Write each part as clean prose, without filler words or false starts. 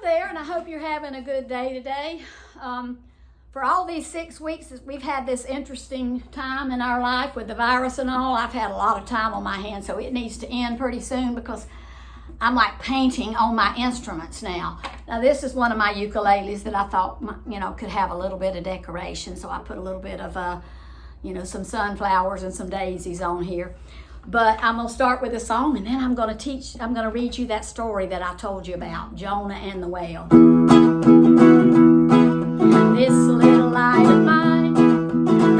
there, and I hope you're having a good day today. For all these 6 weeks, we've had this interesting time in our life with the virus and all. I've had a lot of time on my hands, so it needs to end pretty soon because I'm like painting on my instruments now. Now, this is one of my ukuleles that I thought, could have a little bit of decoration, so I put a little bit of, some sunflowers and some daisies on here. But I'm going to start with a song, and then I'm going to read you that story that I told you about, Jonah and the whale. This little light of mine,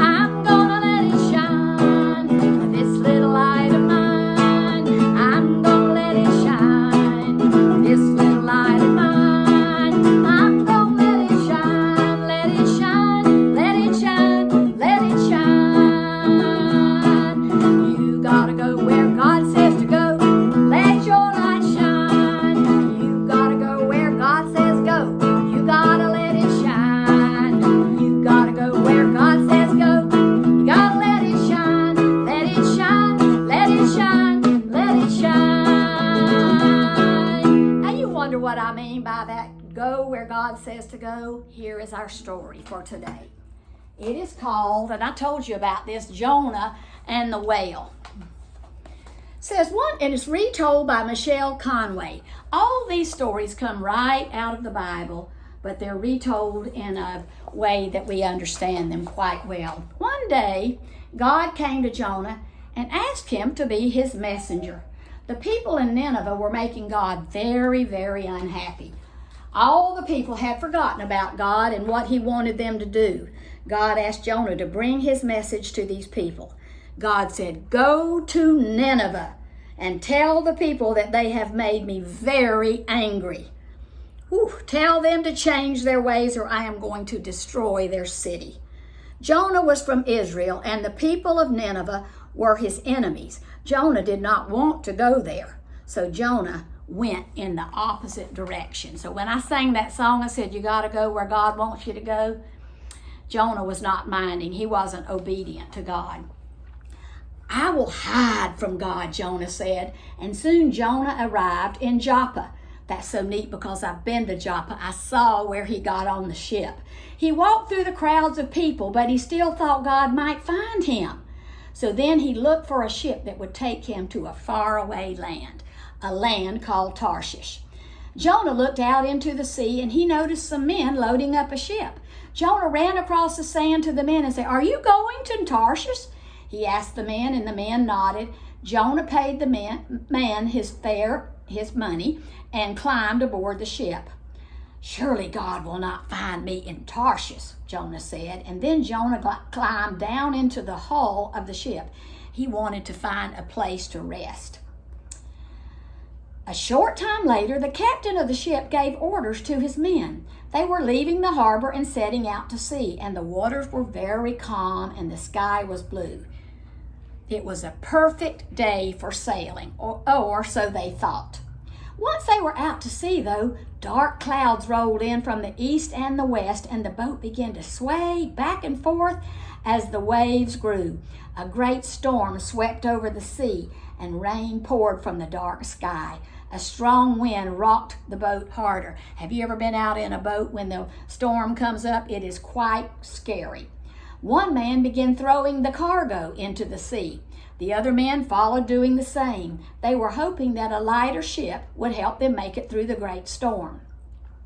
I'm going to let it shine. This little light of mine, I'm going to let it shine. This little light of mine, I'm going to let it shine. Let it shine, let it shine, let it shine. You gotta go where God says to go. Let your light shine. You gotta go where God says go. You gotta let it shine. You gotta go where God says go. You gotta let it shine. Let it shine. Let it shine. Let it shine. Now you wonder what I mean by that. Go where God says to go. Here is our story for today. It is called, and I told you about this, Jonah and the whale. Says one, and it's retold by Michelle Conway. All these stories come right out of the Bible, but they're retold in a way that we understand them quite well. One day, God came to Jonah and asked him to be his messenger. The people in Nineveh were making God very, very unhappy. All the people had forgotten about God and what he wanted them to do. God asked Jonah to bring his message to these people. God said, "Go to Nineveh and tell the people that they have made me very angry. Tell them to change their ways or I am going to destroy their city." Jonah was from Israel, and the people of Nineveh were his enemies. Jonah did not want to go there, so Jonah went in the opposite direction. So when I sang that song, I said, you got to go where God wants you to go. Jonah was not minding. He wasn't obedient to God. "I will hide from God," Jonah said. And soon Jonah arrived in Joppa. That's so neat because I've been to Joppa. I saw where he got on the ship. He walked through the crowds of people, but he still thought God might find him. So then he looked for a ship that would take him to a faraway land, a land called Tarshish. Jonah looked out into the sea and he noticed some men loading up a ship. Jonah ran across the sand to the men and said, "Are you going to Tarshish?" He asked the men, and the men nodded. Jonah paid the man his fare, his money, and climbed aboard the ship. "Surely God will not find me in Tarshish," Jonah said. And then Jonah climbed down into the hull of the ship. He wanted to find a place to rest. A short time later, the captain of the ship gave orders to his men. They were leaving the harbor and setting out to sea, and the waters were very calm and the sky was blue. It was a perfect day for sailing, or so they thought. Once they were out to sea, though, dark clouds rolled in from the east and the west, and the boat began to sway back and forth as the waves grew. A great storm swept over the sea, and rain poured from the dark sky. A strong wind rocked the boat harder. Have you ever been out in a boat when the storm comes up? It is quite scary. One man began throwing the cargo into the sea. The other men followed doing the same. They were hoping that a lighter ship would help them make it through the great storm.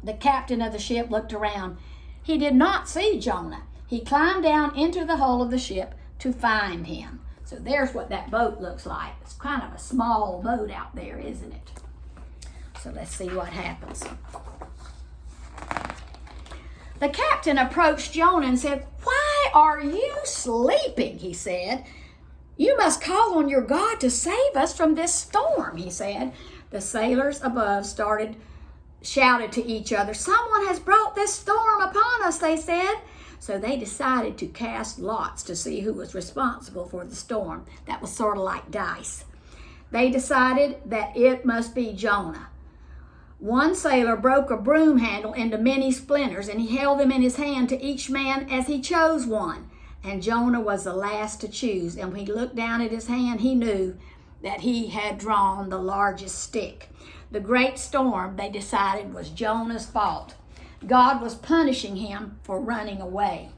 The captain of the ship looked around. He did not see Jonah. He climbed down into the hull of the ship to find him. So there's what that boat looks like. It's kind of a small boat out there, isn't it? So let's see what happens. The captain approached Jonah and said, "Why are you sleeping?" he said. "You must call on your God to save us from this storm," he said. The sailors above shouted to each other, "Someone has brought this storm upon us," they said. So they decided to cast lots to see who was responsible for the storm. That was sort of like dice. They decided that it must be Jonah. One sailor broke a broom handle into many splinters, and he held them in his hand to each man as he chose one. And Jonah was the last to choose. And when he looked down at his hand, he knew that he had drawn the largest stick. The great storm, they decided, was Jonah's fault. God was punishing him for running away.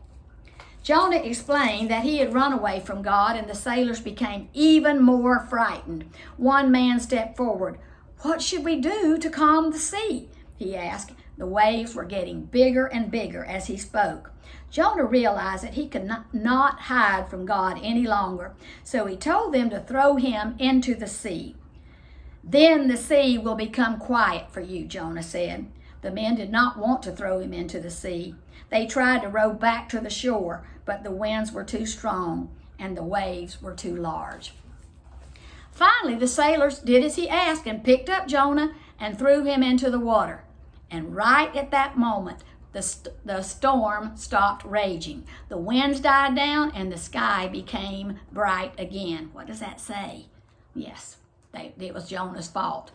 Jonah explained that he had run away from God, and the sailors became even more frightened. One man stepped forward. "What should we do to calm the sea?" he asked. The waves were getting bigger and bigger as he spoke. Jonah realized that he could not hide from God any longer, so he told them to throw him into the sea. "Then the sea will become quiet for you," Jonah said. The men did not want to throw him into the sea. They tried to row back to the shore, but the winds were too strong and the waves were too large. Finally, the sailors did as he asked and picked up Jonah and threw him into the water. And right at that moment, the storm stopped raging. The winds died down and the sky became bright again. What does that say? Yes, it was Jonah's fault.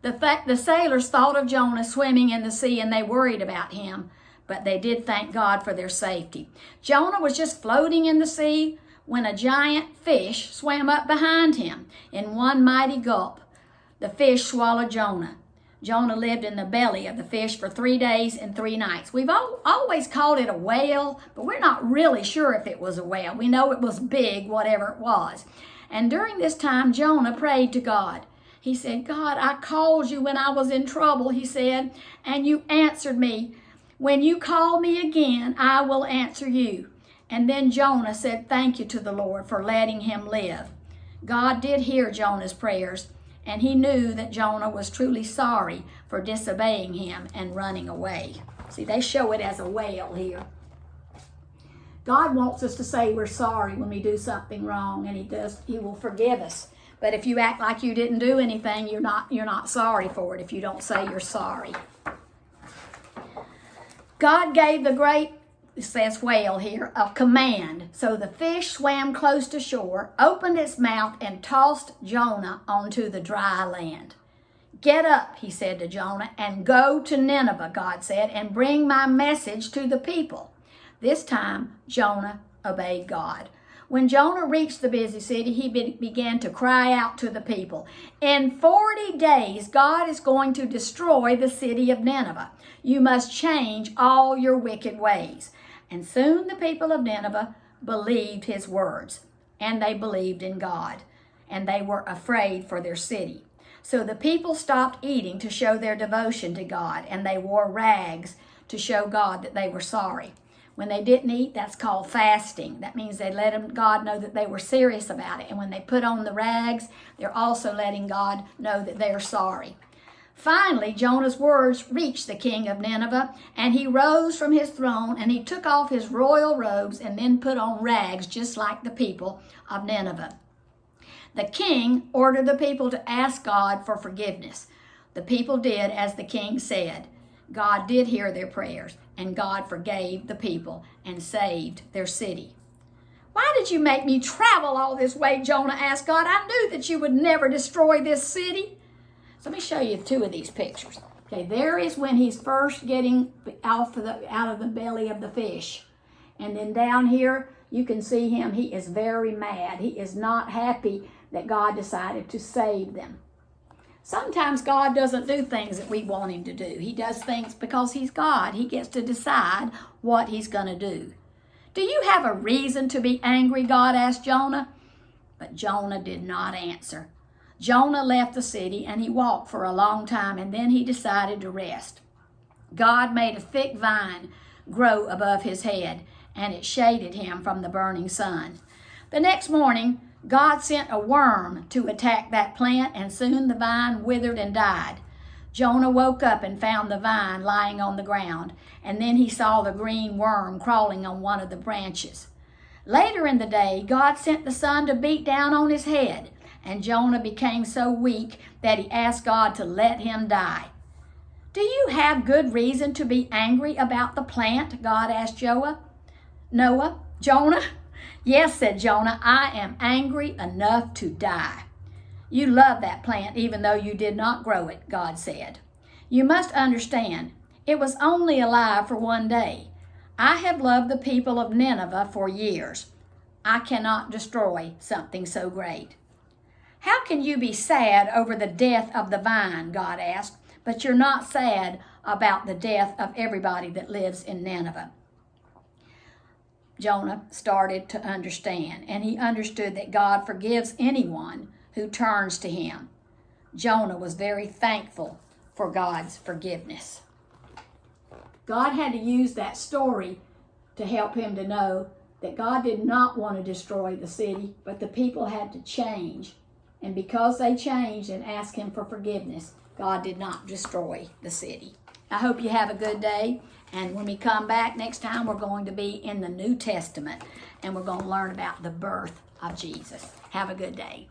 The sailors thought of Jonah swimming in the sea and they worried about him, but they did thank God for their safety. Jonah was just floating in the sea when a giant fish swam up behind him. In one mighty gulp, the fish swallowed Jonah. Jonah lived in the belly of the fish for 3 days and 3 nights. We've always called it a whale, but we're not really sure if it was a whale. We know it was big, whatever it was. And during this time, Jonah prayed to God. He said, "God, I called you when I was in trouble," he said, "and you answered me. When you call me again, I will answer you." And then Jonah said thank you to the Lord for letting him live. God did hear Jonah's prayers, and he knew that Jonah was truly sorry for disobeying him and running away. See, they show it as a whale here. God wants us to say we're sorry when we do something wrong, and he will forgive us. But if you act like you didn't do anything, you're not sorry for it if you don't say you're sorry. God gave the great, it says whale here, a command. So the fish swam close to shore, opened its mouth, and tossed Jonah onto the dry land. "Get up," he said to Jonah, "and go to Nineveh," God said, "and bring my message to the people." This time, Jonah obeyed God. When Jonah reached the busy city, he began to cry out to the people. "In 40 days, God is going to destroy the city of Nineveh. You must change all your wicked ways." And soon the people of Nineveh believed his words, and they believed in God, and they were afraid for their city. So the people stopped eating to show their devotion to God, and they wore rags to show God that they were sorry. When they didn't eat, that's called fasting. That means they let God know that they were serious about it. And when they put on the rags, they're also letting God know that they're sorry. Finally, Jonah's words reached the king of Nineveh, and he rose from his throne, and he took off his royal robes and then put on rags just like the people of Nineveh. The king ordered the people to ask God for forgiveness. The people did as the king said. God did hear their prayers, and God forgave the people and saved their city. "Why did you make me travel all this way?" Jonah asked God. "I knew that you would never destroy this city." So let me show you 2 of these pictures. Okay, there is when he's first getting out of the belly of the fish. And then down here, you can see him. He is very mad. He is not happy that God decided to save them. Sometimes God doesn't do things that we want him to do. He does things because he's God. He gets to decide what he's going to do. "Do you have a reason to be angry?" God asked Jonah. But Jonah did not answer. Jonah left the city and he walked for a long time, and then he decided to rest. God made a thick vine grow above his head, and it shaded him from the burning sun. The next morning, God sent a worm to attack that plant, and soon the vine withered and died. Jonah woke up and found the vine lying on the ground, and then he saw the green worm crawling on one of the branches. Later in the day, God sent the sun to beat down on his head, and Jonah became so weak that he asked God to let him die. "Do you have good reason to be angry about the plant?" God asked Jonah. "Yes," said Jonah, "I am angry enough to die." "You love that plant even though you did not grow it," God said. "You must understand, it was only alive for 1 day. I have loved the people of Nineveh for years. I cannot destroy something so great." How can you be sad over the death of the vine, God asked, but you're not sad about the death of everybody that lives in Nineveh? Jonah started to understand, and he understood that God forgives anyone who turns to him. Jonah was very thankful for God's forgiveness. God had to use that story to help him to know that God did not want to destroy the city, but the people had to change. And because they changed and asked him for forgiveness, God did not destroy the city. I hope you have a good day. And when we come back next time, we're going to be in the New Testament, and we're going to learn about the birth of Jesus. Have a good day.